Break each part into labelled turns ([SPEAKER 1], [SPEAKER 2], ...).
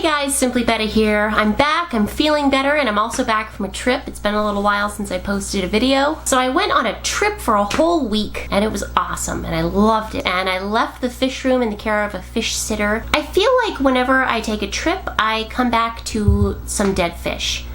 [SPEAKER 1] Hey guys, Simply Betta here. I'm back, I'm feeling better, and I'm also back from a trip. It's been a little while since I posted a video. So I went on a trip for a whole week, and it was awesome, and I loved it. And I left the fish room in the care of a fish sitter. I feel like whenever I take a trip, I come back to some dead fish.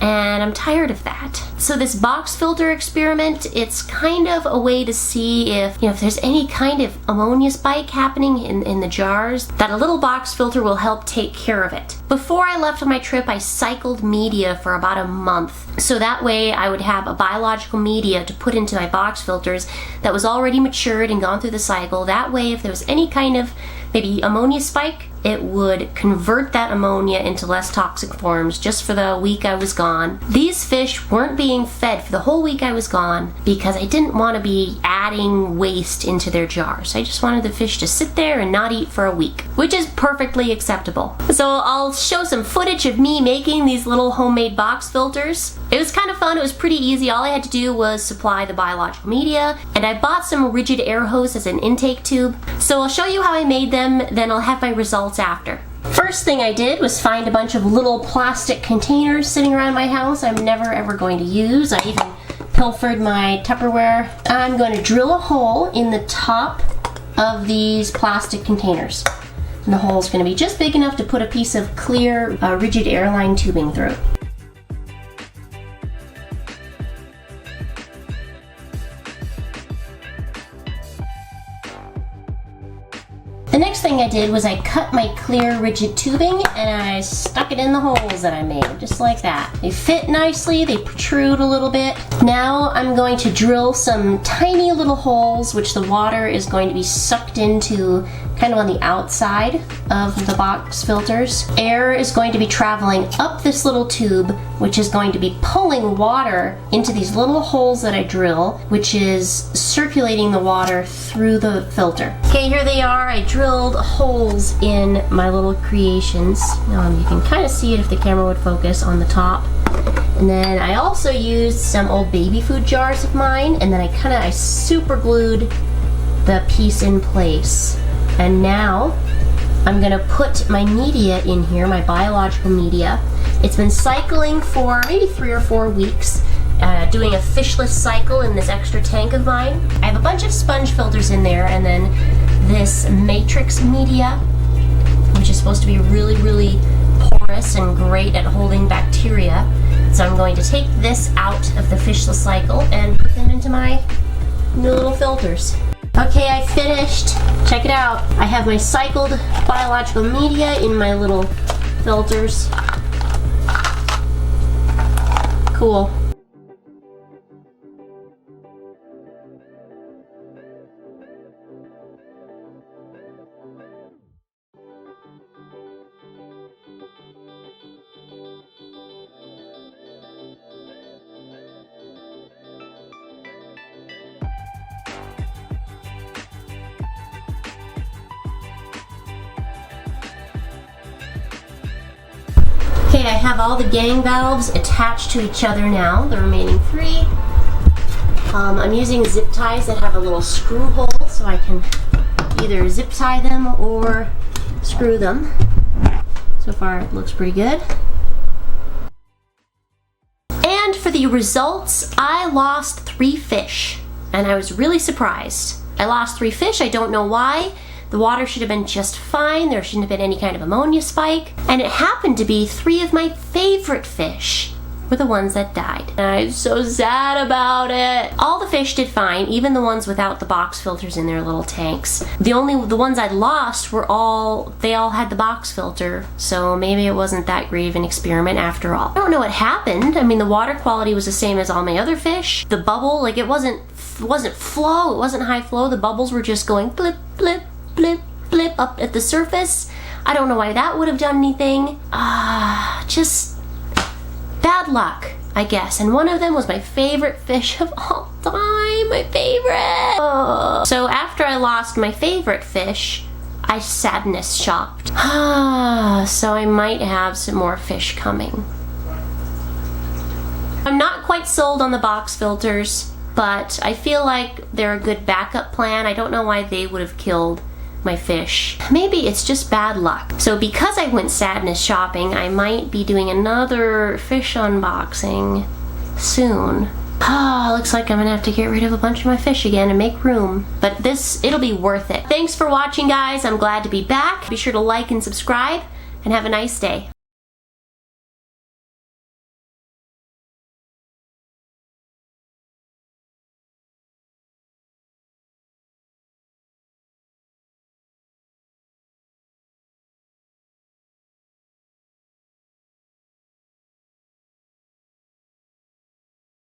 [SPEAKER 1] And I'm tired of that. So this box filter experiment, it's kind of a way to see if there's any kind of ammonia spike happening in the jars, that a little box filter will help take care of it. Before I left on my trip, I cycled media for about a month. So that way I would have a biological media to put into my box filters that was already matured and gone through the cycle. That way if there was any kind of maybe ammonia spike, it would convert that ammonia into less toxic forms just for the week I was gone. These fish weren't being fed for the whole week I was gone because I didn't want to be adding waste into their jars. I just wanted the fish to sit there and not eat for a week, which is perfectly acceptable. So I'll show some footage of me making these little homemade box filters. It was kind of fun. It was pretty easy. All I had to do was supply the biological media, and I bought some rigid air hose as an intake tube. So I'll show you how I made them, then I'll have my results after. First thing I did was find a bunch of little plastic containers sitting around my house I'm never ever going to use. I even pilfered my Tupperware. I'm going to drill a hole in the top of these plastic containers. And the hole is going to be just big enough to put a piece of clear rigid airline tubing through. The next thing I did was I cut my clear rigid tubing and I stuck it in the holes that I made, just like that. They fit nicely, they protrude a little bit. Now I'm going to drill some tiny little holes which the water is going to be sucked into kind of on the outside of the box filters. Air is going to be traveling up this little tube, which is going to be pulling water into these little holes that I drill, which is circulating the water through the filter. Okay, here they are. I drilled holes in my little creations. You can kind of see it if the camera would focus on the top. And then I also used some old baby food jars of mine, and then I super glued the piece in place. And now I'm gonna put my media in here, my biological media. It's been cycling for maybe 3 or 4 weeks, doing a fishless cycle in this extra tank of mine. I have a bunch of sponge filters in there, and then this matrix media, which is supposed to be really, really porous and great at holding bacteria. So I'm going to take this out of the fishless cycle and put them into my new little filters. Okay, I finished. Check it out. I have my cycled biological media in my little filters. Cool. Okay, I have all the gang valves attached to each other now, the remaining 3. I'm using zip ties that have a little screw hole so I can either zip tie them or screw them. So far it looks pretty good. And for the results, I lost 3 fish, and I was really surprised. I lost 3 fish, I don't know why. The water should have been just fine. There shouldn't have been any kind of ammonia spike. And it happened to be 3 of my favorite fish were the ones that died. And I'm so sad about it. All the fish did fine, even the ones without the box filters in their little tanks. The ones I lost they all had the box filter, so maybe it wasn't that great of an experiment after all. I don't know what happened. I mean, the water quality was the same as all my other fish. The bubble, it wasn't flow, it wasn't high flow. The bubbles were just going blip, blip, blip, blip up at the surface. I don't know why that would have done anything. Just bad luck, I guess. And one of them was my favorite fish of all time. My favorite. So after I lost my favorite fish, I sadness shopped. So I might have some more fish coming. I'm not quite sold on the box filters, but I feel like they're a good backup plan. I don't know why they would have killed my fish. Maybe it's just bad luck. So because I went sadness shopping, I might be doing another fish unboxing soon. Looks like I'm gonna have to get rid of a bunch of my fish again and make room. But it'll be worth it. Thanks for watching, guys. I'm glad to be back. Be sure to like and subscribe, and have a nice day.